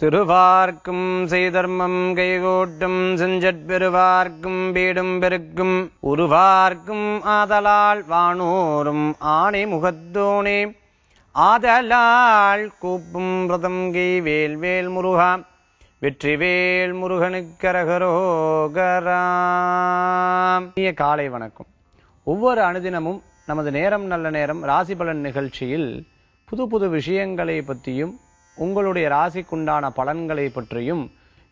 திருவார்க்கும் செய்தர்மம் கைகூட்டும் செஞ்சற்பெருவார்க்கும் பீடும் பெருக்கும் உருவார்க்கும் ஆதலால் வானோரும் ஆணை முகத்தோனே ஆதலால் கூப்பும் பிரதங்கை வேல்வேல் முருகா வெற்றிவேல் முருகனுக்கரகரோகராம். காலை வணக்கம். ஒவ்வொரு அனுதினமும் நமது நேரம் நல்ல நேரம் ராசி பலன் நிகழ்ச்சியில் புது புது விஷயங்களை பற்றியும் உங்களுடைய ராசிக்குண்டான பலன்களை பற்றியும்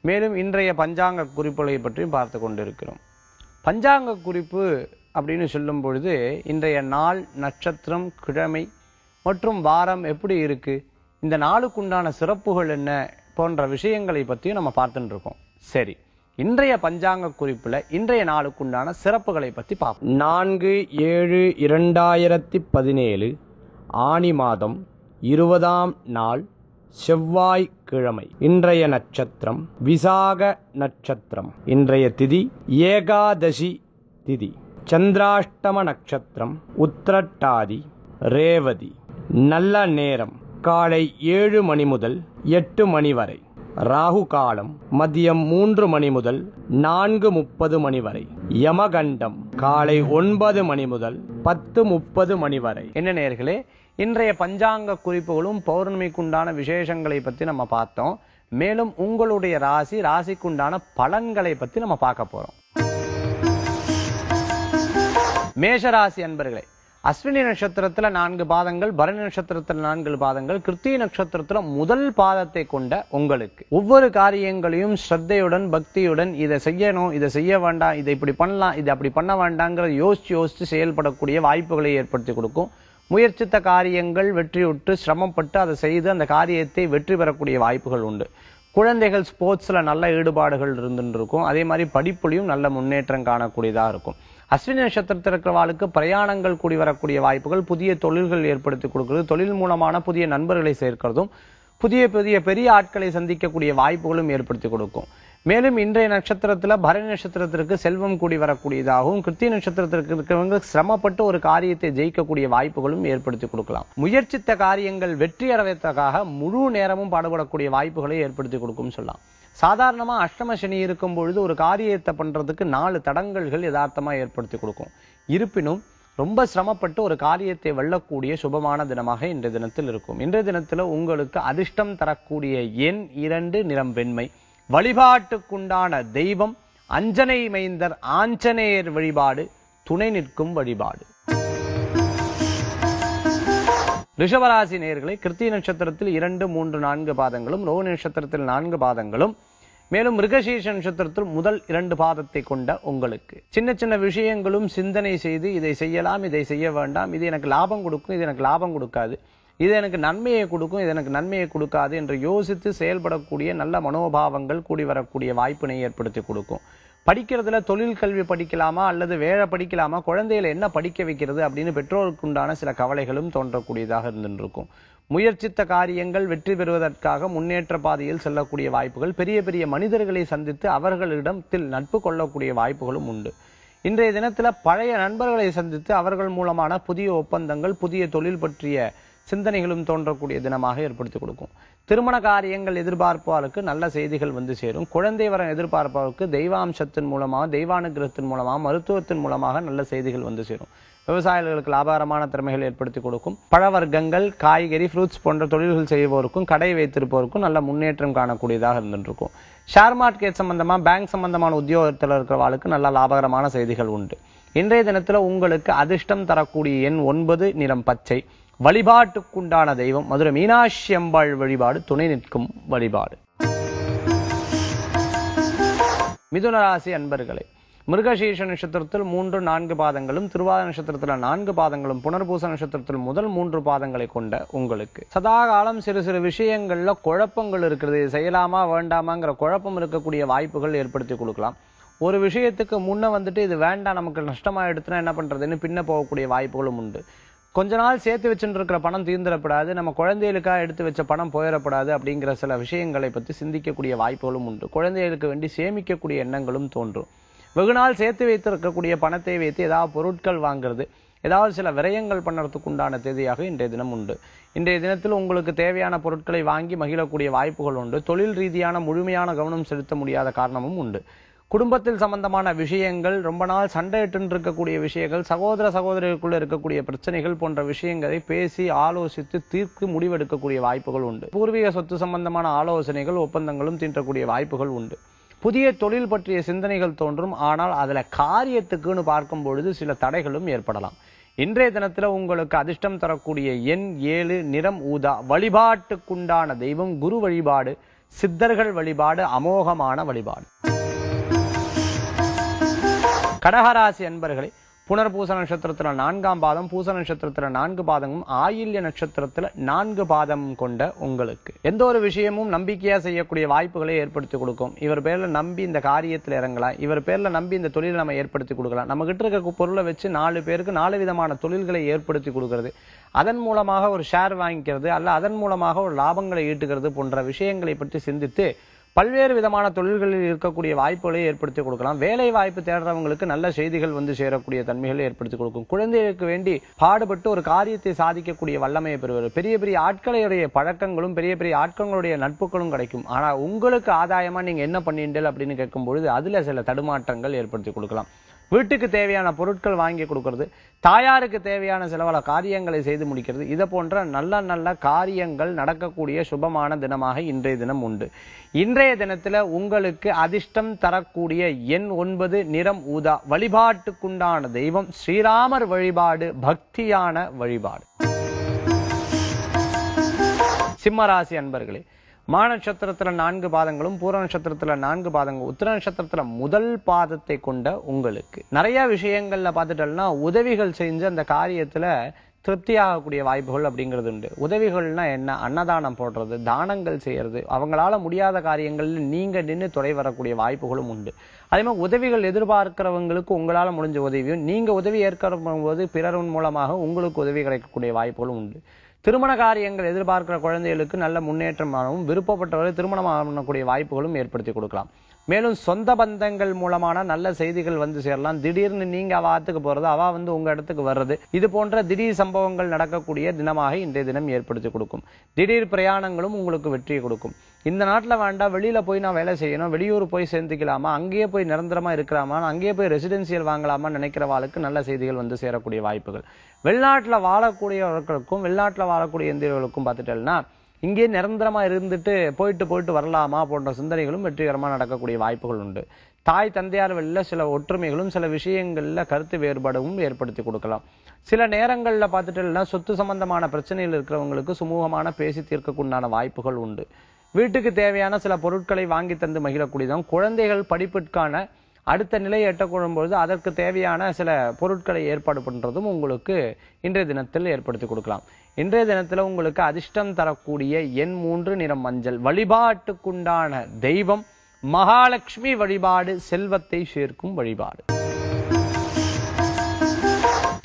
மேலும் இன்றைய பஞ்சாங்க குறிப்புகளை பற்றியும் பார்த்து கொண்டிருக்கிறோம். பஞ்சாங்க குறிப்பு அப்படின்னு சொல்லும் பொழுது இன்றைய நாள், நட்சத்திரம், கிழமை மற்றும் வாரம் எப்படி இருக்கு, இந்த நாளுக்குண்டான சிறப்புகள் என்ன போன்ற விஷயங்களை பற்றியும் நம்ம பார்த்துட்டு இருக்கோம். சரி, இன்றைய பஞ்சாங்க குறிப்புல இன்றைய நாளுக்குண்டான சிறப்புகளை பற்றி பார்ப்போம். 4/7/2017 ஆனி மாதம் 20ஆம் நாள் செவ்வாய்க்கிழமை. இன்றைய நட்சத்திரம் விசாக நட்சத்திரம். இன்றைய திதி ஏகாதசி திதி. சந்திராஷ்டம நட்சத்திரம் உத்திரட்டாதி ரேவதி. நல்ல நேரம் காலை 7 மணி முதல் 8 மணி வரை. ராகு காலம் மதியம் 3 மணி முதல் 4:30 மணி வரை. யமகண்டம் காலை 9 மணி முதல் 10:30 மணி வரை. என்ன நேயர்களே, இன்றைய பஞ்சாங்க குறிப்புகளும் பௌர்ணமிக்குண்டான விசேஷங்களை பற்றி நம்ம பார்த்தோம். மேலும் உங்களுடைய ராசிக்குண்டான பலன்களை பற்றி நம்ம பார்க்க போறோம். மேஷராசி அன்பர்களே, அஸ்வினி நட்சத்திரத்துல 4 பாதங்கள், பரணி நட்சத்திரத்துல 4 பாதங்கள், கிருத்திகை நட்சத்திரத்துல முதல் பாதத்தை கொண்ட உங்களுக்கு ஒவ்வொரு காரியங்களையும் ஸ்ரத்தையுடன் பக்தியுடன் இதை செய்யணும், இதை செய்ய வேண்டாம், இதை இப்படி பண்ணலாம், இதை அப்படி பண்ண வேண்டாங்கிற யோசிச்சு செயல்படக்கூடிய வாய்ப்புகளை ஏற்படுத்தி கொடுக்கும். முயற்சித்த காரியங்கள் வெற்றியுற்று சிரமப்பட்டு அதை செய்து அந்த காரியத்தை வெற்றி பெறக்கூடிய வாய்ப்புகள் உண்டு. குழந்தைகள் ஸ்போர்ட்ஸ்ல நல்ல ஈடுபாடுகள் இருந்துட்டு இருக்கும். அதே மாதிரி படிப்புலையும் நல்ல முன்னேற்றம் காணக்கூடியதா இருக்கும். அஸ்வினி நட்சத்திரத்தில் இருக்கிறவாளுக்கு பிரயாணங்கள் கூடி வரக்கூடிய வாய்ப்புகள், புதிய தொழில்கள் ஏற்படுத்தி கொடுக்கிறது, தொழில் மூலமான புதிய நண்பர்களை சேர்க்கிறதும் பெரிய ஆட்களை சந்திக்கக்கூடிய வாய்ப்புகளும் ஏற்படுத்தி கொடுக்கும். மேலும் இன்றைய நட்சத்திரத்துல பரணி நட்சத்திரத்திற்கு செல்வம் கூடி வரக்கூடியதாகவும், கிருத்திகை நட்சத்திரத்திற்கு இருக்கிறவங்க சிரமப்பட்டு ஒரு காரியத்தை ஜெயிக்கக்கூடிய வாய்ப்புகளும் ஏற்படுத்தி கொடுக்கலாம். முயற்சித்த காரியங்கள் வெற்றி அடைவதற்காக முழு நேரமும் பாடுபடக்கூடிய வாய்ப்புகளை ஏற்படுத்தி கொடுக்கும் சொல்லலாம். சாதாரணமா அஷ்டம சனி இருக்கும் பொழுது ஒரு காரியத்தை பண்றதுக்கு 4 தடங்கல்கள் யதார்த்தமா ஏற்படுத்தி கொடுக்கும். இருப்பினும் ரொம்ப சிரமப்பட்டு ஒரு காரியத்தை வெல்லக்கூடிய சுபமான தினமாக இன்றைய தினத்தில் இருக்கும். இன்றைய தினத்துல உங்களுக்கு அதிர்ஷ்டம் தரக்கூடிய எண் 2, நிறம் வெண்மை. வழிபாட்டுக்குண்டான தெய்வம் அஞ்சனை மைந்தர் ஆஞ்சநேயர் வழிபாடு, துணை நிற்கும் வழிபாடு. ரிஷபராசி நேயர்களை, கிருத்திகை நட்சத்திரத்தில் 2, 3, 4 பாதங்களும், ரோஹிணி நட்சத்திரத்தில் 4 பாதங்களும், மேலும் மிருகசீர்ஷ நட்சத்திரத்தில் முதல் 2 பாதத்தை கொண்ட உங்களுக்கு சின்ன சின்ன விஷயங்களும் சிந்தனை செய்து இதை செய்யலாம், இதை செய்ய வேண்டாம், இது எனக்கு லாபம் கொடுக்கும், இது எனக்கு லாபம் கொடுக்காது, இது எனக்கு நன்மையை கொடுக்கும், இது எனக்கு நன்மையை கொடுக்காது என்று யோசித்து செயல்படக்கூடிய நல்ல மனோபாவங்கள் கூடி வரக்கூடிய வாய்ப்பினை ஏற்படுத்தி கொடுக்கும். படிக்கிறதுல தொழில் கல்வி படிக்கலாமா அல்லது வேலை படிக்கலாமா, குழந்தைகளை என்ன படிக்க வைக்கிறது அப்படின்னு பெற்றோருக்குண்டான சில கவலைகளும் தோன்றக்கூடியதாக இருந்திருக்கும். முயற்சித்த காரியங்கள் வெற்றி பெறுவதற்காக முன்னேற்ற பாதையில் செல்லக்கூடிய வாய்ப்புகள், பெரிய பெரிய மனிதர்களை சந்தித்து அவர்களிடத்தில் நட்பு கொள்ளக்கூடிய வாய்ப்புகளும் உண்டு. இன்றைய தினத்துல பழைய நண்பர்களை சந்தித்து அவர்கள் மூலமான புதிய ஒப்பந்தங்கள், புதிய தொழில் பற்றிய சிந்தனைகளும் தோன்றக்கூடிய தினமாக ஏற்படுத்தி கொடுக்கும். திருமண காரியங்கள் எதிர்பார்ப்பவர்களுக்கு நல்ல செய்திகள் வந்து சேரும். குழந்தை வரம் எதிர்பார்ப்பவர்களுக்கு தெய்வாம்சத்தின் மூலமாக, தெய்வானுகிரகத்தின் மூலமாக, மருத்துவத்தின் மூலமாக நல்ல செய்திகள் வந்து சேரும். விவசாயிகளுக்கு லாபகரமான திறமைகள் ஏற்படுத்தி கொடுக்கும். பழ வர்க்கங்கள், காய்கறி, ஃப்ரூட்ஸ் போன்ற தொழில்கள் செய்வோருக்கும் கடை வைத்திருப்பவருக்கும் நல்ல முன்னேற்றம் காணக்கூடியதாக இருந்துருக்கும். ஷேர் மார்க்கெட் சம்பந்தமா, பேங்க் சம்பந்தமான உத்தியோகத்தில் இருக்கிறவர்களுக்கு நல்ல லாபகரமான செய்திகள் உண்டு. இன்றைய தினத்துல உங்களுக்கு அதிர்ஷ்டம் தரக்கூடிய எண் 9, நிறம் பச்சை. வழிபாட்டுக்குண்டான தெய்வம் மதுரை மீனாட்சி அம்பாள் வழிபாடு, துணை நிற்கும் வழிபாடு. மிதுன ராசி அன்பர்களே, மிருகசீர்ஷ நட்சத்திரத்தில் 3, 4 பாதங்களும், திருவாதிரை நட்சத்திரத்தில் 4 பாதங்களும், புனர்பூச நட்சத்திரத்தில் முதல் 3 பாதங்களை கொண்ட உங்களுக்கு சதா காலம் சிறு சிறு விஷயங்கள்ல குழப்பங்கள் இருக்கிறது. செய்யலாமா வேண்டாமாங்கிற குழப்பம் இருக்கக்கூடிய வாய்ப்புகள் ஏற்படுத்தி கொடுக்கலாம். ஒரு விஷயத்துக்கு முன்ன வந்துட்டு இது வேண்டாம், நமக்கு நஷ்டமா எடுத்துனா என்ன பண்றதுன்னு பின்ன போகக்கூடிய வாய்ப்புகளும் உண்டு. கொஞ்ச நாள் சேர்த்து வச்சுட்டு இருக்கிற பணம் தீர்ந்துடப்படாது, நம்ம குழந்தைகளுக்காக எடுத்து வச்ச பணம் போயிடப்படாது அப்படிங்கிற சில விஷயங்களை பற்றி சிந்திக்கக்கூடிய வாய்ப்புகளும் உண்டு. குழந்தைகளுக்கு வேண்டி சேமிக்கக்கூடிய எண்ணங்களும் தோன்றும். வெகுநாள் சேர்த்து வைத்திருக்கக்கூடிய பணத்தை வைத்து ஏதாவது பொருட்கள் வாங்குறது, ஏதாவது சில விரயங்கள் பண்ணுறதுக்கு உண்டான தேதியாக இன்றைய தினம் உண்டு. இன்றைய தினத்தில் உங்களுக்கு தேவையான பொருட்களை வாங்கி மகிழக்கூடிய வாய்ப்புகள் உண்டு. தொழில் ரீதியான முழுமையான கவனம் செலுத்த முடியாத காரணமும் உண்டு. குடும்பத்தில் சம்பந்தமான விஷயங்கள், ரொம்ப நாள் சண்டையிட்டு இருக்கக்கூடிய விஷயங்கள், சகோதர சகோதரிகளுக்குள்ள இருக்கக்கூடிய பிரச்சனைகள் போன்ற விஷயங்களை பேசி ஆலோசித்து தீர்த்து முடிவெடுக்கக்கூடிய வாய்ப்புகள் உண்டு. பூர்வீக சொத்து சம்பந்தமான ஆலோசனைகள், ஒப்பந்தங்களும் தீண்டக்கூடிய வாய்ப்புகள் உண்டு. புதிய தொழில் பற்றிய சிந்தனைகள் தோன்றும். ஆனால் அதுல காரியத்துக்குன்னு பார்க்கும் பொழுது சில தடைகளும் ஏற்படலாம். இன்றைய தினத்துல உங்களுக்கு அதிர்ஷ்டம் தரக்கூடிய எண் 7, நிறம் ஊதா. வழிபாட்டுக்குண்டான தெய்வம் குரு வழிபாடு, சித்தர்கள் வழிபாடு, அமோகமான வழிபாடு. கடகராசி அன்பர்களே, புனர்பூச நட்சத்திரத்துல 4ஆம் பாதம், பூச நட்சத்திரத்துல 4 பாதமும், ஆயில்ய நட்சத்திரத்துல 4 பாதம் கொண்ட உங்களுக்கு எந்த ஒரு விஷயமும் நம்பிக்கையா செய்யக்கூடிய வாய்ப்புகளை ஏற்படுத்தி கொடுக்கும். இவர் பேர்ல நம்பி இந்த காரியத்துல இறங்கலாம், இவர் பேர்ல நம்பி இந்த தொழிலை நம்ம ஏற்படுத்தி கொடுக்கலாம். நம்ம கிட்ட இருக்க பொருளை வச்சு 4 பேருக்கு 4 விதமான தொழில்களை ஏற்படுத்தி கொடுக்கிறது, அதன் மூலமாக ஒரு ஷேர் வாங்கிக்கிறது, அல்ல அதன் மூலமாக ஒரு லாபங்களை ஈட்டுகிறது போன்ற விஷயங்களை பற்றி சிந்தித்து பல்வேறு விதமான தொழில்களில் இருக்கக்கூடிய வாய்ப்புகளை ஏற்படுத்தி கொடுக்கலாம். வேலை வாய்ப்பு தேடுறவங்களுக்கு நல்ல செய்திகள் வந்து சேரக்கூடிய தன்மைகளை ஏற்படுத்தி கொடுக்கும். குழந்தைகளுக்கு வேண்டி பாடுபட்டு ஒரு காரியத்தை சாதிக்கக்கூடிய வல்லமையை பெறுவது. பெரிய பெரிய ஆட்களுடைய பழக்கங்களும் பெரிய பெரிய ஆட்களுடைய நட்புகளும் கிடைக்கும். ஆனா உங்களுக்கு ஆதாயமா நீங்க என்ன பண்ணீண்டல் அப்படின்னு கேட்கும் பொழுது அதுல சில தடுமாற்றங்கள் ஏற்படுத்தி கொடுக்கலாம். வீட்டுக்கு தேவையான பொருட்கள் வாங்கி கொடுக்கிறது, தாயாருக்கு தேவையான சில காரியங்களை செய்து முடிக்கிறது, இதை போன்ற நல்ல நல்ல காரியங்கள் நடக்கக்கூடிய சுபமான தினமாக இன்றைய தினம் உண்டு. இன்றைய தினத்துல உங்களுக்கு அதிர்ஷ்டம் தரக்கூடிய எண் 9, நிறம் ஊதா. வழிபாட்டுக்குண்டான தெய்வம் ஸ்ரீராமர் வழிபாடு, பக்தியான வழிபாடு. சிம்மராசி அன்பர்களே, மா நட்சத்திரத்துல 4 பாதங்களும், பூர நட்சத்திரத்துல 4 பாதங்களும், உத்திர நட்சத்திரத்துல முதல் பாதத்தை கொண்ட உங்களுக்கு நிறைய விஷயங்கள்ல பார்த்துட்டோம்னா உதவிகள் செஞ்சு அந்த காரியத்துல திருப்தியாகக்கூடிய வாய்ப்புகள் அப்படிங்கிறது உண்டு. உதவிகள்னா என்ன? அன்னதானம் போடுறது, தானங்கள் செய்யறது, அவங்களால முடியாத காரியங்கள்ல நீங்க நின்று துணை வரக்கூடிய வாய்ப்புகளும் உண்டு. அதே மாதிரி உதவிகள் எதிர்பார்க்கிறவங்களுக்கு உங்களால முடிஞ்ச உதவியும், நீங்க உதவி ஏற்கும் போது பிறரின் மூலமாக உங்களுக்கு உதவி கிடைக்கக்கூடிய வாய்ப்புகளும் உண்டு. திருமண காரியங்கள் எதிர்பார்க்கிற குழந்தைகளுக்கு நல்ல முன்னேற்றமாகவும், விருப்பப்பட்டவர்கள் திருமணம் பண்ணக்கூடிய வாய்ப்புகளும் ஏற்படுத்தி கொடுக்கலாம். மேலும் சொந்த பந்தங்கள் மூலமான நல்ல செய்திகள் வந்து சேரலாம். திடீர்னு நீங்க அவ ஆத்துக்கு போறது, அவ வந்து உங்க இடத்துக்கு வர்றது, இது போன்ற திடீர் சம்பவங்கள் நடக்கக்கூடிய தினமாக இன்றைய தினம் ஏற்படுத்தி கொடுக்கும். திடீர் பிரயாணங்களும் உங்களுக்கு வெற்றியை கொடுக்கும். இந்த நாட்டுல வேண்டாம், வெளியில போய் நான் வேலை செய்யணும், வெளியூர் போய் சேர்ந்துக்கலாமா, அங்கேயே போய் நிரந்தரமா இருக்கலாமா, அங்கேயே போய் ரெசிடென்சியல் வாங்கலாமா நினைக்கிறவாளுக்கு நல்ல செய்திகள் வந்து சேரக்கூடிய வாய்ப்புகள். வெளிநாட்டுல வாழக்கூடியவர்களுக்கும் வெளிநாட்டுல வாழக்கூடிய இந்தியர்களுக்கும் பார்த்துட்டேன்னா இங்கே நிரந்தரமா இருந்துட்டு போயிட்டு வரலாமா போன்ற சிந்தனைகளும் வெற்றிகரமா நடக்கக்கூடிய வாய்ப்புகள் உண்டு. தாய் தந்தையார் வெளியில சில ஒற்றுமைகளும் சில விஷயங்கள்ல கருத்து வேறுபாடும் ஏற்படுத்தி கொடுக்கலாம். சில நேரங்கள்ல பார்த்துட்டேன்னா சொத்து சம்பந்தமான பிரச்சனைகள் இருக்கிறவங்களுக்கு சுமூகமான பேசி தீர்க்கக்குண்டான வாய்ப்புகள் உண்டு. வீட்டுக்கு தேவையான சில பொருட்களை வாங்கி தந்து மகிழக்கூடியதும், குழந்தைகள் படிப்பிற்கான அடுத்த நிலையை எட்டக்கொள்ளும்பொழுது அதற்கு தேவையான சில பொருட்களை ஏற்பாடு பண்றதும் உங்களுக்கு இன்றைய தினத்தில் ஏற்படுத்தி கொடுக்கலாம். இன்றைய தினத்துல உங்களுக்கு அதிர்ஷ்டம் தரக்கூடிய எண் 3, நிறம் மஞ்சள். வழிபாட்டுக்குண்டான தெய்வம் மகாலட்சுமி வழிபாடு, செல்வத்தை சேர்க்கும் வழிபாடு.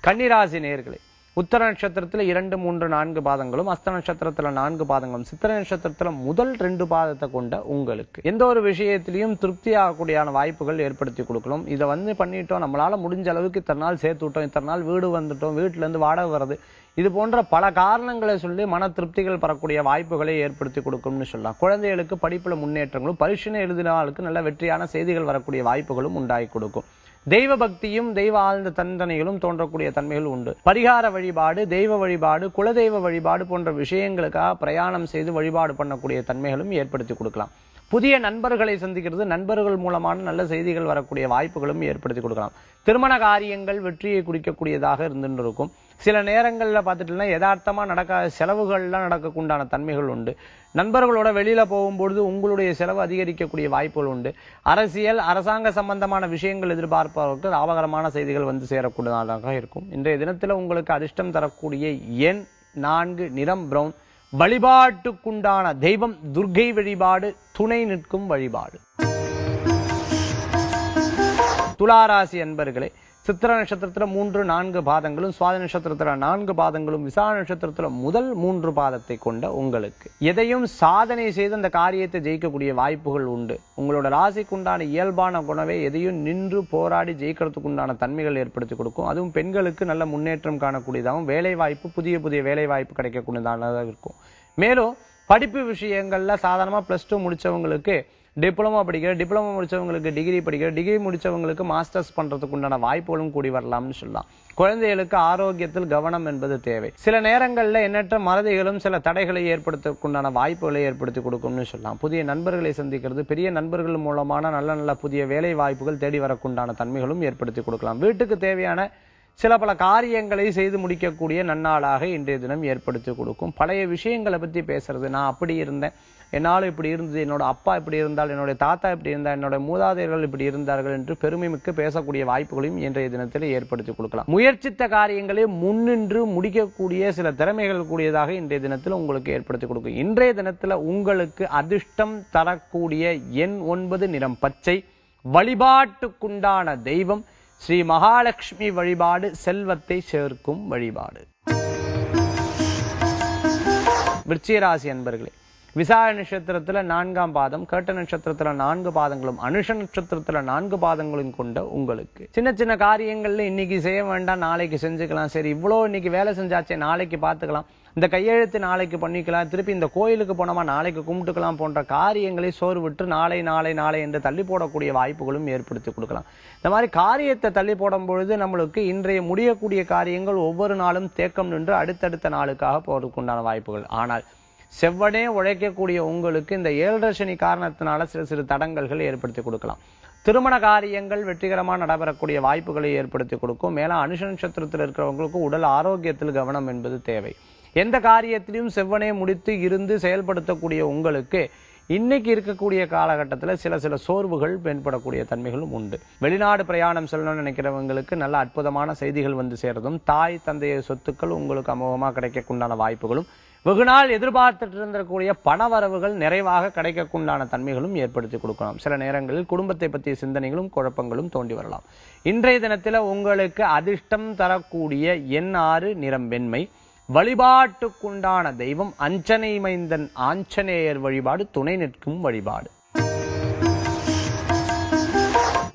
கன்னிராசி நேயர்களே, உத்தர நட்சத்திரத்துல 2, 3, 4 பாதங்களும், அஸ்த நட்சத்திரத்துல 4 பாதங்களும், சித்திர நட்சத்திரத்துல முதல் 2 பாதத்தை கொண்ட உங்களுக்கு எந்த ஒரு விஷயத்திலையும் திருப்தி ஆகக்கூடியான வாய்ப்புகள் ஏற்படுத்தி கொடுக்கணும். இதை வந்து பண்ணிட்டோம், நம்மளால முடிஞ்ச அளவுக்கு இத்தனை நாள் சேர்த்து விட்டோம், இத்தனை நாள் வீடு வந்துட்டோம், வீட்டுல இருந்து வாடகை வர்றது, இது போன்ற பல காரணங்களை சொல்லி மன திருப்திகள் பெறக்கூடிய வாய்ப்புகளை ஏற்படுத்தி கொடுக்கும்னு சொல்லலாம். குழந்தைகளுக்கு படிப்புல முன்னேற்றங்களும், பரீட்சை எழுதினாலுக்கு நல்ல வெற்றியான செய்திகள் வரக்கூடிய வாய்ப்புகளும் உண்டாகி கொடுக்கும். தெய்வ பக்தியும் தெய்வ ஆழ்ந்த தண்டனைகளும் தோன்றக்கூடிய தன்மைகள் உண்டு. பரிகார வழிபாடு, தெய்வ வழிபாடு, குலதெய்வ வழிபாடு போன்ற விஷயங்களுக்காக பிரயாணம் செய்து வழிபாடு பண்ணக்கூடிய தன்மைகளும் ஏற்படுத்தி கொடுக்கலாம். புதிய நண்பர்களை சந்திக்கிறது, நண்பர்கள் மூலமான நல்ல செய்திகள் வரக்கூடிய வாய்ப்புகளும் ஏற்படுத்தி கொடுக்கலாம். திருமண காரியங்கள் வெற்றியை குறிக்கக்கூடியதாக இருந்துட்டு இருக்கும். சில நேரங்கள்ல பார்த்துட்டீங்கன்னா யதார்த்தமா நடக்காத செலவுகள்லாம் நடக்கக்குண்டான தன்மைகள் உண்டு. நண்பர்களோட வெளியில போகும்பொழுது உங்களுடைய செலவு அதிகரிக்கக்கூடிய வாய்ப்புகள் உண்டு. அரசியல், அரசாங்க சம்பந்தமான விஷயங்கள் எதிர்பார்ப்பவர்களுக்கு லாபகரமான செய்திகள் வந்து சேரக்கூடியதாக இருக்கும். இன்றைய தினத்துல உங்களுக்கு அதிர்ஷ்டம் தரக்கூடிய எண் 4, நிறம் பிரவுன். வழிபாட்டுக்குண்டான தெய்வம் துர்க்கை வழிபாடு, துணை நிற்கும் வழிபாடு. துளாராசி அன்பர்களே, சித்திர நட்சத்திரத்துல 3, 4 பாதங்களும், சுவாதி நட்சத்திரத்துல 4 பாதங்களும், விசாக நட்சத்திரத்துல முதல் 3 பாதத்தை கொண்ட உங்களுக்கு எதையும் சாதனை செய்து அந்த காரியத்தை ஜெயிக்கக்கூடிய வாய்ப்புகள் உண்டு. உங்களோட ராசிக்கு உண்டான இயல்பான குணவே எதையும் நின்று போராடி ஜெயிக்கிறதுக்கு உண்டான தன்மைகள் ஏற்படுத்தி கொடுக்கும். அதுவும் பெண்களுக்கு நல்ல முன்னேற்றம் காணக்கூடியதாகவும், வேலை வாய்ப்பு புதிய புதிய வேலை வாய்ப்பு கிடைக்கக்கூடியதாக இருக்கும். மேலும் படிப்பு விஷயங்கள்ல சாதாரணமா +2 முடிச்சவங்களுக்கு டிப்ளமோ படிக்கிற, டிப்ளமோ முடிச்சவங்களுக்கு டிகிரி படிக்கிற, டிகிரி முடிச்சவங்களுக்கு மாஸ்டர்ஸ் பண்றதுக்கு உண்டான வாய்ப்புகளும் கூடி வரலாம்னு சொல்லலாம். குழந்தைகளுக்கு ஆரோக்கியத்தில் கவனம் என்பது தேவை. சில நேரங்கள்ல எண்ணற்ற மறதிகளும் சில தடைகளை ஏற்படுத்தக்குண்டான வாய்ப்புகளை ஏற்படுத்தி கொடுக்கும்னு சொல்லலாம். புதிய நண்பர்களை சந்திக்கிறது, பெரிய நண்பர்கள் மூலமான நல்ல நல்ல புதிய வேலை வாய்ப்புகள் தேடி வரக்குண்டான தன்மைகளும் ஏற்படுத்தி கொடுக்கலாம். வீட்டுக்கு தேவையான சில பல காரியங்களை செய்து முடிக்கக்கூடிய நன்னாளாக இன்றைய தினம் ஏற்படுத்தி கொடுக்கும். பழைய விஷயங்களை பத்தி பேசுறது, நான் அப்படி இருந்தேன், என்னாலும் இப்படி இருந்தது, என்னோட அப்பா இப்படி இருந்தால், என்னுடைய தாத்தா இப்படி இருந்தார், என்னோட மூதாதையர்கள் இப்படி இருந்தார்கள் என்று பெருமை மிக்க பேசக்கூடிய வாய்ப்புகளையும் இன்றைய தினத்தில் ஏற்படுத்தி கொடுக்கலாம். முயற்சித்த காரியங்களை முன்னின்று முடிக்கக்கூடிய சில திறமைகள் கூடியதாக இன்றைய தினத்தில் உங்களுக்கு ஏற்படுத்தி கொடுக்கும். இன்றைய தினத்தில் உங்களுக்கு அதிர்ஷ்டம் தரக்கூடிய எண் 9, நிறம் பச்சை. வழிபாட்டுக்குண்டான தெய்வம் ஸ்ரீ மகாலட்சுமி வழிபாடு, செல்வத்தை சேர்க்கும் வழிபாடு. விருச்சிக ராசி அன்பர்களே, விசாக நட்சத்திரத்துல 4ஆம் பாதம், கேட்ட நட்சத்திரத்துல 4 பாதங்களும், அனுஷ நட்சத்திரத்துல 4 பாதங்களும் கொண்ட உங்களுக்கு சின்ன சின்ன காரியங்கள்ல இன்னைக்கு செய்ய வேண்டாம், நாளைக்கு செஞ்சுக்கலாம், சரி இவ்வளோ இன்னைக்கு வேலை செஞ்சாச்சே நாளைக்கு பார்த்துக்கலாம், இந்த கையெழுத்து நாளைக்கு பண்ணிக்கலாம், திருப்பி இந்த கோயிலுக்கு போனோமா நாளைக்கு கும்பிட்டுக்கலாம் போன்ற காரியங்களை சோறு விட்டு நாளை நாளை நாளை என்று தள்ளி போடக்கூடிய வாய்ப்புகளும் ஏற்படுத்தி கொடுக்கலாம். இந்த மாதிரி காரியத்தை தள்ளி போடும் பொழுது நம்மளுக்கு இன்றைய முடியக்கூடிய காரியங்கள் ஒவ்வொரு நாளும் தேக்கம் நின்று அடுத்தடுத்த நாளுக்காக போறதுக்குண்டான வாய்ப்புகள். ஆனால் செவ்வனே உழைக்கக்கூடிய உங்களுக்கு இந்த 7.5 சனி காரணத்தினால சிறு சிறு தடங்கல்கள் ஏற்படுத்தி கொடுக்கலாம். திருமண காரியங்கள் வெற்றிகரமாக நடைபெறக்கூடிய வாய்ப்புகளை ஏற்படுத்தி கொடுக்கும். மேல அனுஷ நட்சத்திரத்தில் இருக்கிறவங்களுக்கு உடல் ஆரோக்கியத்தில் கவனம் என்பது தேவை. எந்த காரியத்திலையும் செவ்வனே முடித்து இருந்து செயல்படுத்தக்கூடிய உங்களுக்கு இன்னைக்கு இருக்கக்கூடிய காலகட்டத்தில் சில சில சோர்வுகள் பயன்படக்கூடிய தன்மைகளும் உண்டு. வெளிநாடு பிரயாணம் செல்லணும்னு நினைக்கிறவங்களுக்கு நல்ல அற்புதமான செய்திகள் வந்து சேர்றதும், தாய் தந்தைய சொத்துக்கள் உங்களுக்கு அமோகமாக கிடைக்கக்குண்டான வாய்ப்புகளும், வெகுநாள் எதிர்பார்த்துட்டு இருந்தக்கூடிய பணவரவுகள் நிறைவாக கிடைக்கக்குண்டான தன்மைகளும் ஏற்படுத்தி கொடுக்கலாம். சில நேரங்களில் குடும்பத்தை பற்றிய சிந்தனைகளும் குழப்பங்களும் தோண்டி வரலாம். இன்றைய தினத்தில் உங்களுக்கு அதிர்ஷ்டம் தரக்கூடிய எண் 6, நிறம் வெண்மை. வழிபாட்டுக்குண்டான தெய்வம் அஞ்சனை மைந்தன் ஆஞ்சநேயர் வழிபாடு, துணை நிற்கும் வழிபாடு.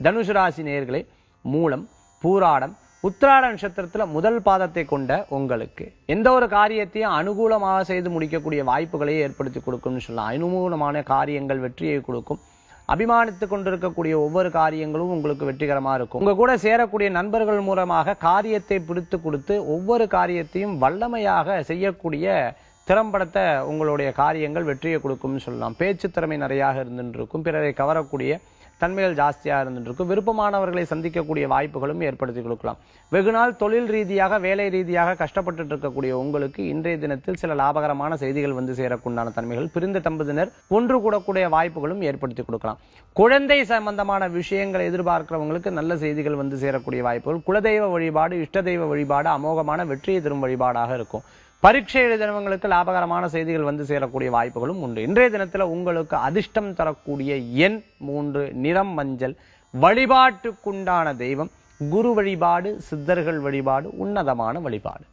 தனுசு ராசி நேயர்களே, மூலம், பூராடம், உத்திராட நட்சத்திரத்துல முதல் பாதத்தை கொண்ட உங்களுக்கு எந்த ஒரு காரியத்தையும் அனுகூலமாக செய்து முடிக்கக்கூடிய வாய்ப்புகளை ஏற்படுத்தி கொடுக்கும்னு சொல்லலாம். அனுகூலமான காரியங்கள் வெற்றியை கொடுக்கும். அபிமானித்துக் கொண்டிருக்கக்கூடிய ஒவ்வொரு காரியங்களும் உங்களுக்கு வெற்றிகரமா இருக்கும். உங்க கூட சேரக்கூடிய நண்பர்கள் மூலமாக காரியத்தை பிடித்து கொடுத்து ஒவ்வொரு காரியத்தையும் வல்லமையாக செய்யக்கூடிய திறம்படத்த உங்களுடைய காரியங்கள் வெற்றியை கொடுக்கும்னு சொல்லலாம். பேச்சு திறமை நிறைய இருந்துட்டு இருக்கும். பிறரை கவரக்கூடிய தன்மைகள் ஜாஸ்தியா இருந்துட்டு இருக்கும். விருப்பமானவர்களை சந்திக்கக்கூடிய வாய்ப்புகளும் ஏற்படுத்தி கொடுக்கலாம். வெகுநாள் தொழில் ரீதியாக வேலை ரீதியாக கஷ்டப்பட்டு இருக்கக்கூடிய உங்களுக்கு இன்றைய தினத்தில் சில லாபகரமான செய்திகள் வந்து சேரக்குண்டான தன்மைகள், பிரிந்த தம்பதியினர் ஒன்று கூடக்கூடிய வாய்ப்புகளும் ஏற்படுத்தி கொடுக்கலாம். குழந்தை சம்பந்தமான விஷயங்களை எதிர்பார்க்கிறவங்களுக்கு நல்ல செய்திகள் வந்து சேரக்கூடிய வாய்ப்புகள். குலதெய்வ வழிபாடு, இஷ்ட தெய்வ வழிபாடு அமோகமான வெற்றியை தரும் வழிபாடாக இருக்கும். பரீட்சை எழுதினவங்களுக்கு லாபகரமான செய்திகள் வந்து சேரக்கூடிய வாய்ப்புகளும் உண்டு. இன்றைய தினத்துல உங்களுக்கு அதிர்ஷ்டம் தரக்கூடிய எண் 3, நிறம் மஞ்சள். வழிபாட்டுக்குண்டான தெய்வம் குரு வழிபாடு, சித்தர்கள் வழிபாடு உன்னதமான வழிபாடு.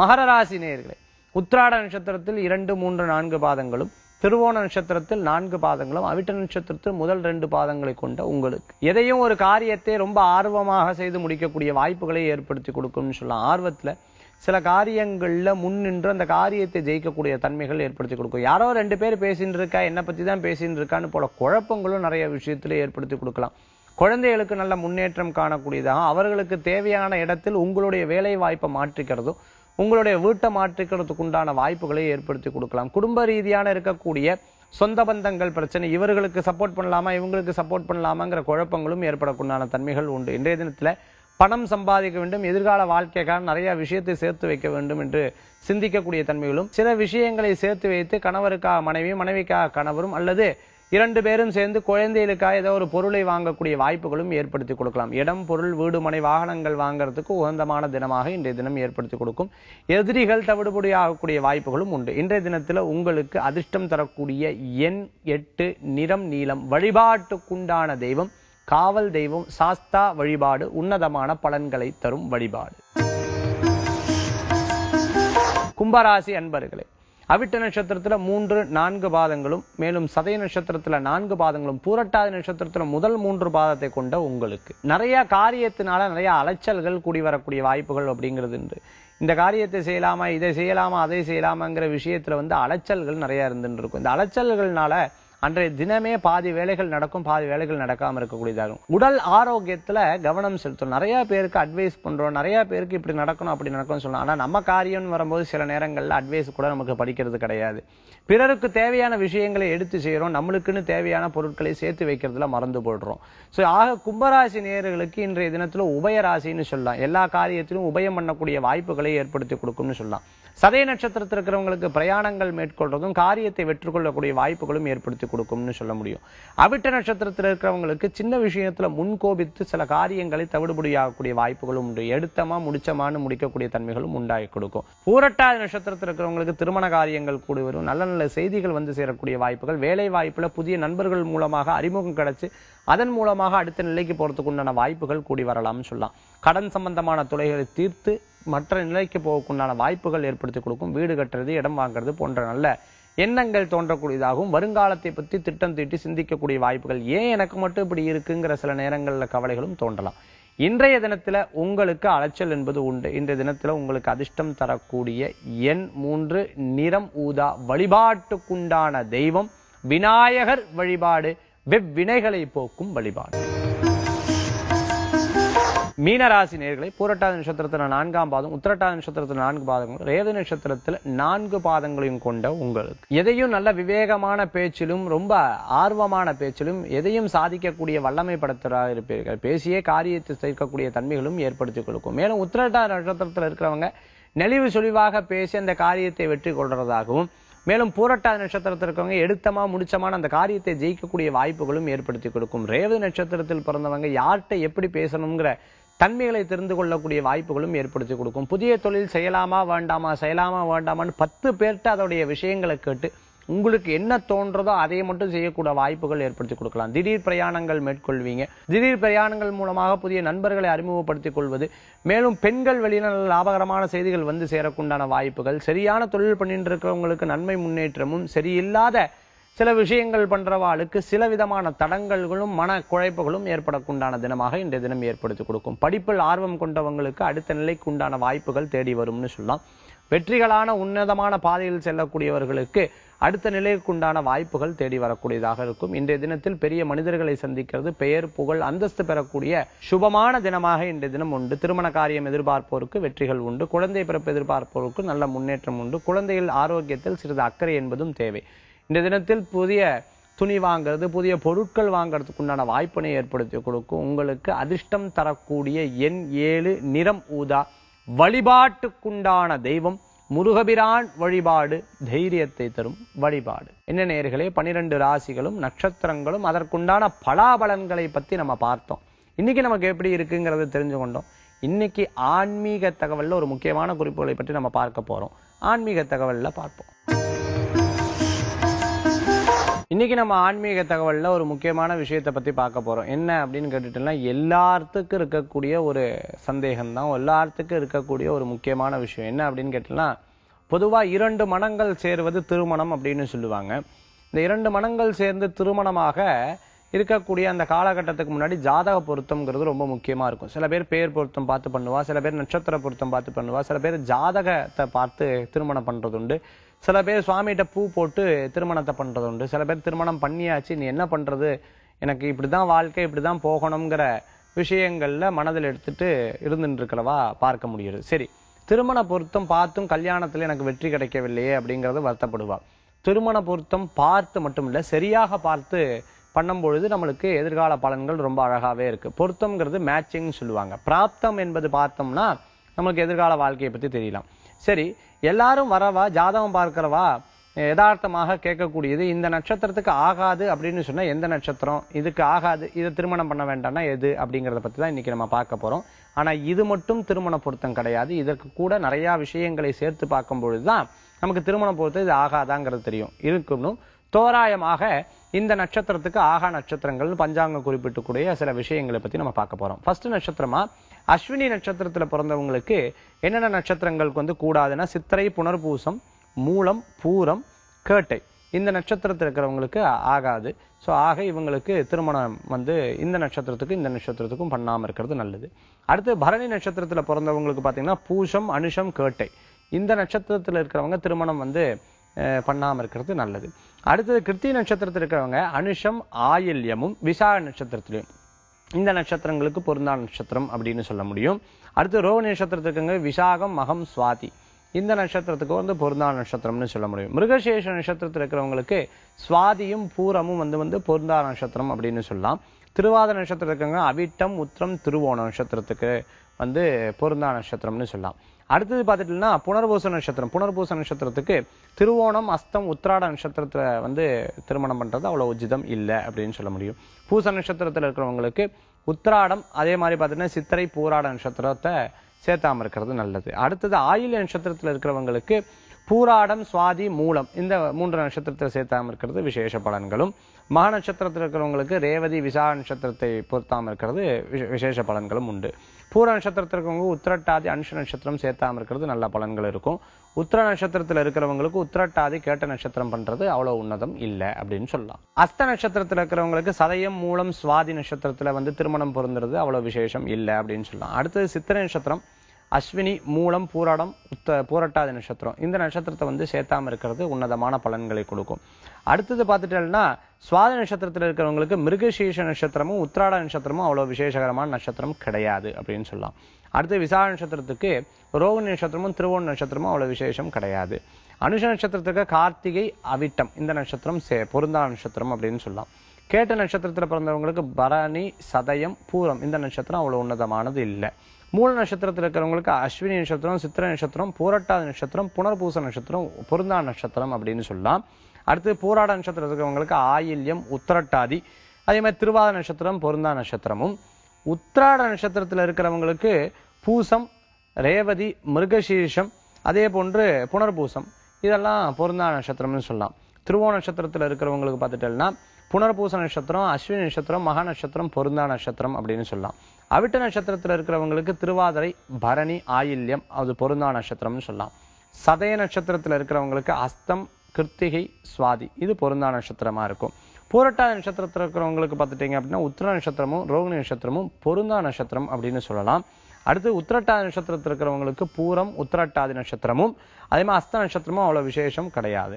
மகர ராசி நேயர்களே, உத்திராட நட்சத்திரத்தில் 2, 3, 4 பாதங்களும், திருவோண நட்சத்திரத்தில் 4 பாதங்களும், அவிட்ட நட்சத்திரத்தில் முதல் 2 பாதங்களை கொண்ட உங்களுக்கு எதையும் ஒரு காரியத்தை ரொம்ப ஆர்வமாக செய்து முடிக்கக்கூடிய வாய்ப்புகளை ஏற்படுத்தி கொடுக்கும்னு சொல்லலாம். ஆர்வத்துல சில காரியங்கள்ல முன்னின்று அந்த காரியத்தை ஜெயிக்கக்கூடிய தன்மைகள் ஏற்படுத்தி கொடுக்கும். யாரோ 2 பேர் பேசிட்டு இருக்கா, என்னை பத்தி தான் பேசிட்டு இருக்கான்னு போல குழப்பங்களும் நிறைய விஷயத்துல ஏற்படுத்தி கொடுக்கலாம். குழந்தைகளுக்கு நல்ல முன்னேற்றம் காணக்கூடியதாக அவர்களுக்கு தேவையான இடத்தில் உங்களுடைய வேலை வாய்ப்பை மாற்றிக்கிறதும் உங்களுடைய வீட்டை மாற்றிக்கிறதுக்கு உண்டான வாய்ப்புகளை ஏற்படுத்தி கொடுக்கலாம். குடும்ப ரீதியான இருக்கக்கூடிய சொந்த பந்தங்கள் பிரச்சனை, இவர்களுக்கு சப்போர்ட் பண்ணலாமா இவங்களுக்கு சப்போர்ட் பண்ணலாமாங்கிற குழப்பங்களும் ஏற்படக்குண்டான தன்மைகள் உண்டு. இன்றைய தினத்துல பணம் சம்பாதிக்க வேண்டும், எதிர்கால வாழ்க்கைக்கான நிறைய விஷயத்தை சேர்த்து வைக்க வேண்டும் என்று சிந்திக்கக்கூடிய தன்மைகளும், சில விஷயங்களை சேர்த்து வைத்து கணவருக்காக மனைவியும் மனைவிக்காக கணவரும் அல்லது 2 பேரும் சேர்ந்து குழந்தைகளுக்காக ஏதோ ஒரு பொருளை வாங்கக்கூடிய வாய்ப்புகளும் ஏற்படுத்தி கொடுக்கலாம். இடம், பொருள், வீடு, மனை, வாகனங்கள் வாங்குறதுக்கு உகந்தமான தினமாக இன்றைய தினம் ஏற்படுத்தி கொடுக்கும். எதிரிகள் தவிடுபடி ஆகக்கூடிய வாய்ப்புகளும் உண்டு. இன்றைய தினத்துல உங்களுக்கு அதிர்ஷ்டம் தரக்கூடிய எண் 8, நிறம் நீலம். வழிபாட்டுக்குண்டான தெய்வம் காவல் தெய்வம் சாஸ்தா வழிபாடு உன்னதமான பலன்களை தரும் வழிபாடு. கும்பராசி அன்பர்களே, அவிட்ட நட்சத்திரத்துல 3, 4 பாதங்களும், மேலும் சதய நட்சத்திரத்துல 4 பாதங்களும், பூரட்டாதி நட்சத்திரத்துல முதல் 3 பாதத்தை கொண்ட உங்களுக்கு நிறைய காரியத்தினால நிறைய அலைச்சல்கள் கூடி வரக்கூடிய வாய்ப்புகள் அப்படிங்கிறது உண்டு. இந்த காரியத்தை செய்யலாமா, இதை செய்யலாமா, அதை செய்யலாமாங்கிற விஷயத்துல அலைச்சல்கள் நிறைய இருந்துட்டு இருக்கும். இந்த அலைச்சல்கள்னால அன்றைய தினமே பாதி வேலைகள் நடக்கும், பாதி வேலைகள் நடக்காம இருக்கக்கூடியதாகும். உடல் ஆரோக்கியத்துல கவனம் செலுத்தும். நிறைய பேருக்கு அட்வைஸ் பண்றோம், நிறைய பேருக்கு இப்படி நடக்கணும் அப்படி நடக்கும்னு சொல்லலாம். ஆனா நம்ம காரியம் வரும்போது சில நேரங்கள்ல அட்வைஸ் கூட நமக்கு படிக்கிறது கிடையாது. பிறருக்கு தேவையான விஷயங்களை எடுத்து செய்யறோம், நம்மளுக்குன்னு தேவையான பொருட்களை சேர்த்து வைக்கிறதுல மறந்து போடுறோம். சோ ஆக கும்பராசி நேயர்களுக்கு இன்றைய தினத்துல உபயராசின்னு சொல்லலாம். எல்லா காரியத்திலும் உபயம் பண்ணக்கூடிய வாய்ப்புகளை ஏற்படுத்தி கொடுக்கும்னு சொல்லலாம். சதய நட்சத்திரத்தில் இருக்கிறவங்களுக்கு பிரயாணங்கள் மேற்கொள்றதும் காரியத்தை வெற்றி கொள்ளக்கூடிய வாய்ப்புகளும் ஏற்படுத்தி கொடுக்கும்னு சொல்ல முடியும். அவிட்ட நட்சத்திரத்தில் இருக்கிறவங்களுக்கு சின்ன விஷயத்துல முன்கோபித்து சில காரியங்களை தவிடுபடியாகக்கூடிய வாய்ப்புகளும் உண்டு. எடுத்தமா முடிச்சமான்னு முடிக்கக்கூடிய தன்மைகளும் உண்டாகி கொடுக்கும். பூரட்டாதி நட்சத்திரத்தில் இருக்கிறவங்களுக்கு திருமண காரியங்கள் கூடி வரும். நல்ல நல்ல செய்திகள் வந்து சேரக்கூடிய வாய்ப்புகள், வேலை வாய்ப்புல புதிய நண்பர்கள் மூலமாக அறிமுகம் கிடைச்சு அதன் மூலமாக அடுத்த நிலைக்கு போறதுக்கு உண்டான வாய்ப்புகள் கூடி வரலாம்னு சொல்லலாம். கடன் சம்பந்தமான துளைகளை தீர்த்து மற்ற நிலைக்கு போகக்குண்டான வாய்ப்புகள் ஏற்படுத்தி கொடுக்கும். வீடு கட்டுறது, இடம் வாங்குறது போன்ற நல்ல எண்ணங்கள் தோன்றக்கூடியதாகவும், வருங்காலத்தை பற்றி திட்டம் தீட்டி சிந்திக்கக்கூடிய வாய்ப்புகள், ஏன் எனக்கு மட்டும் இப்படி இருக்குங்கிற சில நேரங்கள்ல கவலைகளும் தோன்றலாம். இன்றைய தினத்துல உங்களுக்கு அலைச்சல் என்பது உண்டு. இன்றைய தினத்துல உங்களுக்கு அதிர்ஷ்டம் தரக்கூடிய எண் 3, நிறம் ஊதா. வழிபாட்டுக்குண்டான தெய்வம் விநாயகர் வழிபாடு, வெவ்வினைகளை போக்கும் வழிபாடு. மீனராசி நேயர்களை, பூரட்டாதி நட்சத்திரத்துல 4ஆம் பாதம், உத்திரட்டாதி நட்சத்திரத்துல 4 பாதங்களும், ரேவதி நட்சத்திரத்துல 4 பாதங்களையும் கொண்ட உங்களுக்கு எதையும் நல்ல விவேகமான பேச்சிலும் ரொம்ப ஆர்வமான பேச்சிலும் எதையும் சாதிக்கக்கூடிய வல்லமை படைத்தவராக இருப்பீர்கள். பேசியே காரியத்தை சேர்க்கக்கூடிய தன்மைகளும் ஏற்படுத்தி கொடுக்கும். மேலும் உத்திரட்டாதி நட்சத்திரத்துல இருக்கிறவங்க நெளிவு சுழிவாக பேசி அந்த காரியத்தை வெற்றி கொள்றதாகவும், மேலும் பூரட்டாதி நட்சத்திரத்தில் இருக்கவங்க எடுத்தமா முடிச்சமான அந்த காரியத்தை ஜெயிக்கக்கூடிய வாய்ப்புகளும் ஏற்படுத்தி கொடுக்கும். ரேவதி நட்சத்திரத்தில் பிறந்தவங்க யார்கிட்ட எப்படி பேசணுங்கிற தன்மைகளை தெரிந்து கொள்ளக்கூடிய வாய்ப்புகளும் ஏற்படுத்தி கொடுக்கும். புதிய தொழில் செய்யலாமா வேண்டாமா, செய்யலாமா வேண்டாமான்னு 10 பேர்கிட்ட அதோடைய விஷயங்களை கேட்டு உங்களுக்கு என்ன தோன்றதோ அதை மட்டும் செய்யக்கூடிய வாய்ப்புகள் ஏற்படுத்தி கொடுக்கலாம். திடீர் பிரயாணங்கள் மேற்கொள்வீங்க. திடீர் பிரயாணங்கள் மூலமாக புதிய நண்பர்களை அறிமுகப்படுத்திக் கொள்வது, மேலும் பெண்கள் வெளியில லாபகரமான செய்திகள் வந்து சேரக்குண்டான வாய்ப்புகள், சரியான தொழில் பண்ணிட்டு இருக்கிறவங்களுக்கு நன்மை முன்னேற்றமும், சரியில்லாத சில விஷயங்கள் பண்றவாளுக்கு சில விதமான தடங்கல்களும் மன குழைப்புகளும் ஏற்படக்குண்டான தினமாக இன்றைய தினம் ஏற்படுத்தி கொடுக்கும். படிப்பில் ஆர்வம் கொண்டவங்களுக்கு அடுத்த நிலைக்கு உண்டான வாய்ப்புகள் தேடி வரும்னு சொல்லலாம். வெற்றிகளான உன்னதமான பாதையில் செல்லக்கூடியவர்களுக்கு அடுத்த நிலைக்கு உண்டான வாய்ப்புகள் தேடி வரக்கூடியதாக இருக்கும். இன்றைய தினத்தில் பெரிய மனிதர்களை சந்திக்கிறது, பெயர் புகழ் அந்தஸ்து பெறக்கூடிய சுபமான தினமாக இன்றைய தினம் உண்டு. திருமண காரியம் எதிர்பார்ப்போருக்கு வெற்றிகள் உண்டு. குழந்தை பிறப்பு எதிர்பார்ப்போருக்கு நல்ல முன்னேற்றம் உண்டு. குழந்தைகள் ஆரோக்கியத்தில் சிறிது அக்கறை என்பதும் தேவை. இந்த தினத்தில் புதிய துணி வாங்கிறது, புதிய பொருட்கள் வாங்கிறதுக்கு உண்டான வாய்ப்பினை ஏற்படுத்தி கொடுக்கும். உங்களுக்கு அதிர்ஷ்டம் தரக்கூடிய எண் 7, நிறம் ஊதா. வழிபாட்டுக்குண்டான தெய்வம் முருகபிரான் வழிபாடு, தைரியத்தை தரும் வழிபாடு. என்ன நேயர்களே, 12 ராசிகளும் நட்சத்திரங்களும் அதற்குண்டான பலாபலன்களை பத்தி நம்ம பார்த்தோம். இன்னைக்கு நமக்கு எப்படி இருக்குங்கிறத தெரிஞ்சு கொண்டோம். இன்னைக்கு ஆன்மீக தகவல்ல ஒரு முக்கியமான குறிப்புகளை பற்றி நம்ம பார்க்க போறோம். ஆன்மீக தகவல்ல பார்ப்போம். இன்னைக்கு நம்ம ஆன்மீக தகவல்ல ஒரு முக்கியமான விஷயத்தை பத்தி பார்க்க போறோம். என்ன அப்படின்னு கேட்டுட்டோம்னா, எல்லாத்துக்கும் இருக்கக்கூடிய ஒரு சந்தேகம் தான், எல்லாத்துக்கும் இருக்கக்கூடிய ஒரு முக்கியமான விஷயம். என்ன அப்படின்னு கேட்டோம்னா, பொதுவா 2 மனங்கள் சேர்வது திருமணம் அப்படின்னு சொல்லுவாங்க. இந்த 2 மனங்கள் சேர்ந்து திருமணமாக இருக்கக்கூடிய அந்த காலகட்டத்துக்கு முன்னாடி ஜாதக பொருத்தம்ங்கிறது ரொம்ப முக்கியமா இருக்கும். சில பேர் பேர் பொருத்தம் பார்த்து பண்ணுவா, சில பேர் நட்சத்திர பொருத்தம் பார்த்து பண்ணுவா, சில பேர் ஜாதகத்தை பார்த்து திருமணம் பண்றது உண்டு, சில பேர் சுவாமிகிட்ட பூ போட்டு திருமணத்தை பண்றது உண்டு, சில பேர் திருமணம் பண்ணியாச்சு நீ என்ன பண்றது, எனக்கு இப்படிதான் வாழ்க்கை, இப்படிதான் போகணுங்கிற விஷயங்கள்ல மனதில் எடுத்துட்டு இருந்துட்டு இருக்கிறவா பார்க்க முடியுது. சரி, திருமண பொருத்தம் பார்த்தும் கல்யாணத்துல எனக்கு வெற்றி கிடைக்கவில்லையே அப்படிங்கறது வருத்தப்படுவா. திருமண பொருத்தம் பார்த்து மட்டும் இல்ல, சரியாக பார்த்து பண்ணும் பொழுது நம்மளுக்கு எதிர்கால பலன்கள் ரொம்ப அழகாவே இருக்கு. பொருத்தம்ங்கிறது மேட்சிங் சொல்லுவாங்க. பிராப்தம் என்பது பார்த்தோம்னா நமக்கு எதிர்கால வாழ்க்கையை பத்தி தெரியலாம். சரி, எல்லாரும் வரவா, ஜாதகம் பார்க்கிறவா யதார்த்தமாக கேட்கக்கூடியது, இந்த நட்சத்திரத்துக்கு ஆகாது அப்படின்னு சொன்னா எந்த நட்சத்திரம், இதுக்கு ஆகாது, இதை திருமணம் பண்ண வேண்டாம்னா எது அப்படிங்கறத பத்தி தான் இன்னைக்கு நம்ம பார்க்க போறோம். ஆனா இது மட்டும் திருமண பொருத்தம் கிடையாது. இதற்கு கூட நிறைய விஷயங்களை சேர்த்து பார்க்கும் பொழுதுதான் நமக்கு திருமண பொருத்தம் இது ஆகாதாங்கிறது தெரியும். இருக்கணும் தோராயமாக இந்த நட்சத்திரத்துக்கு ஆகா நட்சத்திரங்கள் பஞ்சாங்கம் குறிப்பிட்டுக்கூடிய சில விஷயங்களை பத்தி நம்ம பார்க்க போறோம். ஃபர்ஸ்ட் நட்சத்திரமா அஸ்வினி நட்சத்திரத்துல பிறந்தவங்களுக்கு என்னென்ன நட்சத்திரங்களுக்கு வந்து கூடாதுன்னா சித்திரை, புனர்பூசம், மூலம், பூரம், கேட்டை இந்த நட்சத்திரத்தில் இருக்கிறவங்களுக்கு ஆகாது. ஸோ ஆக இவங்களுக்கு திருமணம் வந்து இந்த நட்சத்திரத்துக்கும் இந்த நட்சத்திரத்துக்கும் பண்ணாமல் இருக்கிறது நல்லது. அடுத்து பரணி நட்சத்திரத்தில் பிறந்தவங்களுக்கு பார்த்தீங்கன்னா பூஷம், அனுஷம், கேட்டை இந்த நட்சத்திரத்தில் இருக்கிறவங்க திருமணம் வந்து பண்ணாமல் இருக்கிறது நல்லது. அடுத்தது கிருத்திகை நட்சத்திரத்தில் இருக்கிறவங்க அனுஷம், ஆயில்யமும், விசாக நட்சத்திரத்திலையும் இந்த நட்சத்திரங்களுக்கு பொருந்தான நட்சத்திரம் அப்படின்னு சொல்ல முடியும். அடுத்து ரோஹிணி நட்சத்திரத்துக்குங்க விசாகம், மகம், சுவாதி இந்த நட்சத்திரத்துக்கு வந்து பொருந்தான நட்சத்திரம்னு சொல்ல முடியும். மிருகசீரிஷ நட்சத்திரத்தில் இருக்கிறவங்களுக்கு சுவாதியும் பூரமும் வந்து பொருந்தான நட்சத்திரம் அப்படின்னு சொல்லலாம். திருவாதிரை நட்சத்திரம் இருக்கவங்க அவிட்டம், உத்திரம், திருவோண நட்சத்திரத்துக்கு வந்து பொருந்தான நட்சத்திரம்னு சொல்லலாம். அடுத்தது பார்த்துட்டீங்கன்னா புனர்பூச நட்சத்திரம். புனர்பூச நட்சத்திரத்துக்கு திருவோணம், அஸ்தம், உத்திராட நட்சத்திரத்துல வந்து திருமணம் பண்றது அவ்வளவு உச்சிதம் இல்லை அப்படின்னு சொல்ல முடியும். பூச நட்சத்திரத்துல இருக்கிறவங்களுக்கு உத்திராடம், அதே மாதிரி பார்த்தீங்கன்னா சித்திரை, பூராட நட்சத்திரத்தை சேர்த்தாம இருக்கிறது நல்லது. அடுத்தது ஆயில்ய நட்சத்திரத்துல இருக்கிறவங்களுக்கு பூராடம், சுவாதி, மூலம் இந்த 3 நட்சத்திரத்தை சேர்த்தாம இருக்கிறது விசேஷ பலன்களும். மக நட்சத்திரத்தில் இருக்கிறவங்களுக்கு ரேவதி, விசாக நட்சத்திரத்தை பொருத்தாம இருக்கிறது விசேஷ பலன்களும் உண்டு. பூர நட்சத்திரத்தில் இருக்கிறவங்க உத்திரட்டாதி, அனுஷ நட்சத்திரம் சேர்த்தாம இருக்கிறது நல்ல பலன்கள் இருக்கும். உத்திர நட்சத்திரத்தில் இருக்கிறவங்களுக்கு உத்திரட்டாதி, கேட்ட நட்சத்திரம் பண்றது அவ்வளவு உன்னதம் இல்லை அப்படின்னு சொல்லலாம். அஸ்த நட்சத்திரத்தில் இருக்கிறவங்களுக்கு சதயம், மூலம், சுவாதி நட்சத்திரத்துல வந்து திருமணம் பொருந்துறது அவ்வளவு விசேஷம் இல்லை அப்படின்னு சொல்லலாம். அடுத்தது சித்திரை நட்சத்திரம், அஸ்வினி, மூலம், பூராடம், பூரட்டாதி நட்சத்திரம் இந்த நட்சத்திரத்தை வந்து சேர்த்தாம இருக்கிறது உன்னதமான பலன்களை கொடுக்கும். அடுத்தது பார்த்துட்டேன்னா சுவாதி நட்சத்திரத்தில் இருக்கிறவங்களுக்கு மிருகசீரிஷ நட்சத்திரமும் உத்திராட நட்சத்திரமும் அவ்வளவு விசேஷகரமான நட்சத்திரம் கிடையாது அப்படின்னு சொல்லலாம். அடுத்து விசாக நட்சத்திரத்துக்கு ரோகிணி நட்சத்திரமும் திருவோண நட்சத்திரமும் அவ்வளவு விசேஷம் கிடையாது. அனுஷ நட்சத்திரத்துக்கு கார்த்திகை, அவிட்டம் இந்த நட்சத்திரம் பொருந்தான நட்சத்திரம் அப்படின்னு சொல்லலாம். கேட்ட நட்சத்திரத்துல பிறந்தவங்களுக்கு பரணி, சதயம், பூரம் இந்த நட்சத்திரம் அவ்வளவு உன்னதமானது இல்லை. மூல நட்சத்திரத்தில் இருக்கிறவங்களுக்கு அஸ்வினி நட்சத்திரம், சித்திரை நட்சத்திரம், பூரட்டாதி நட்சத்திரம், புனர்பூச நட்சத்திரம் பொருந்தான நட்சத்திரம் அப்படின்னு சொல்லலாம். அடுத்து பூராட நட்சத்திரம் இருக்கிறவங்களுக்கு ஆயில்யம், உத்திரட்டாதி, அதே மாதிரி திருவாத நட்சத்திரம் பொருந்தான நட்சத்திரமும். உத்திராட நட்சத்திரத்தில் இருக்கிறவங்களுக்கு பூசம், ரேவதி, மிருகசீரிஷம், அதே போன்று புனர்பூசம் இதெல்லாம் பொருந்தான நட்சத்திரம்னு சொல்லலாம். திருவோண நட்சத்திரத்தில் இருக்கிறவங்களுக்கு பார்த்துட்டேன்னா புனர்பூச நட்சத்திரம், அஸ்வினி நட்சத்திரம், மகா நட்சத்திரம் பொருந்தான நட்சத்திரம் அப்படின்னு சொல்லலாம். அவிட்ட நட்சத்திரத்தில் இருக்கிறவங்களுக்கு திருவாதிரை, பரணி, ஆயில்யம் அது பொருந்தான நட்சத்திரம்னு சொல்லலாம். சதய நட்சத்திரத்தில் இருக்கிறவங்களுக்கு அஸ்தம், கிருத்திகை, சுவாதி இது பொருந்தான நட்சத்திரமா இருக்கும். பூரட்டாதி நட்சத்திரத்தில் இருக்கிறவங்களுக்கு பார்த்துட்டீங்க அப்படின்னா உத்திர நட்சத்திரமும் ரோகிணி நட்சத்திரமும் பொருந்தான நட்சத்திரம் அப்படின்னு சொல்லலாம். அடுத்து உத்திரட்டாதி நட்சத்திரத்தில் இருக்கிறவங்களுக்கு பூரம், உத்திரட்டாதி நட்சத்திரமும் அதே மாதிரி அஸ்த நட்சத்திரமும் அவ்வளவு விசேஷம் கிடையாது.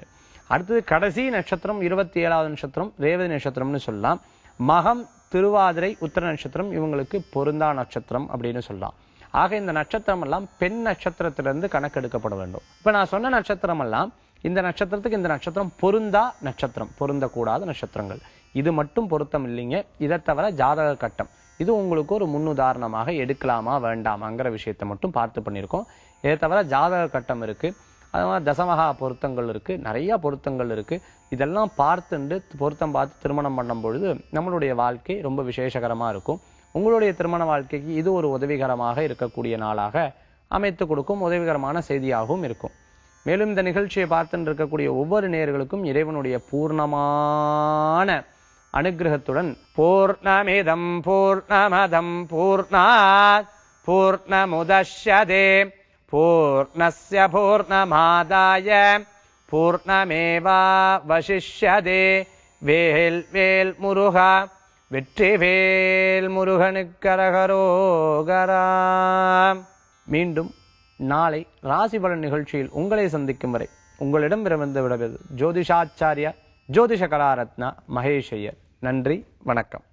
அடுத்தது கடைசி நட்சத்திரம் 27வது நட்சத்திரம் ரேவதி நட்சத்திரம்னு சொல்லலாம். மகம், திருவாதிரை, உத்திர நட்சத்திரம் இவங்களுக்கு பொருந்தா நட்சத்திரம் அப்படின்னு சொல்லலாம். ஆக இந்த நட்சத்திரம் எல்லாம் பெண் நட்சத்திரத்திலிருந்து கணக்கெடுக்கப்பட வேண்டும். இப்ப நான் சொன்ன நட்சத்திரம் எல்லாம் இந்த நட்சத்திரத்துக்கு இந்த நட்சத்திரம் பொருந்தா நட்சத்திரம், பொருந்தக்கூடாத நட்சத்திரங்கள். இது மட்டும் பொருத்தம் இல்லைங்க. இதை தவிர ஜாதக கட்டம் இது உங்களுக்கு ஒரு முன்னுதாரணமாக எடுக்கலாமா வேண்டாமாங்கிற விஷயத்தை மட்டும் பார்த்து பண்ணியிருக்கோம். இதை தவிர ஜாதக கட்டம் இருக்கு, அது மாதிரி தசமகா பொருத்தங்கள் இருக்கு, நிறைய பொருத்தங்கள் இருக்கு. இதெல்லாம் பார்த்துண்டு பொருத்தம் பார்த்து திருமணம் பண்ணும் பொழுது நம்மளுடைய வாழ்க்கை ரொம்ப விசேஷகரமா இருக்கும். உங்களுடைய திருமண வாழ்க்கைக்கு இது ஒரு உதவிகரமாக இருக்கக்கூடிய நாளாக அமைத்து கொடுக்கும், உதவிகரமான செய்தியாகவும் இருக்கும். மேலும் இந்த நிகழ்ச்சியை பார்த்துட்டு இருக்கக்கூடிய ஒவ்வொரு நேயர்களுக்கும் இறைவனுடைய பூர்ணமான அனுகிரகத்துடன் பூர்ணமிதம் பூர்ணமதம் பூர்ணாத் பூர்ணமுதஷ்யதே பூர்ணஸ்ய பூர்ணமாதாய பூர்ணமேவாவசிஷ்யதே. வேல் வேல் முருகா, வெற்றிவேல் முருகனுக்கு அரகரோகரா. மீண்டும் நாளை ராசி பலன் நிகழ்ச்சியில் உங்களை சந்திக்கும் வரை உங்களிடம் விரைந்து விடுவது ஜோதிஷாச்சாரியா ஜோதிஷ கலாரத்னா மகேஷ் ஐயர். நன்றி, வணக்கம்.